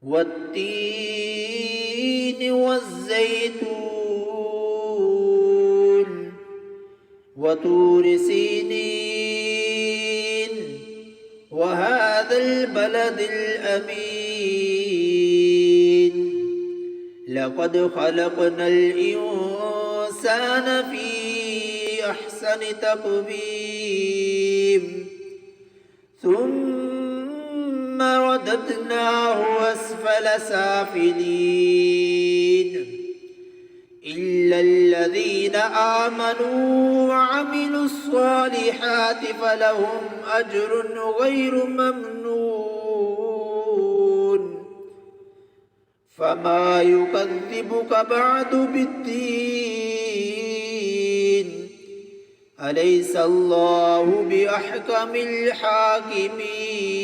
والتين والزيتون وطور سينين وهذا البلد الأمين لقد خلقنا الإنسان في أحسن تقويم ثم رددناه أسفل سافلين إلا الذين آمنوا وعملوا الصالحات فلهم أجر غير ممنون فما يكذبك بعد بالدين أليس الله بأحكم الحاكمين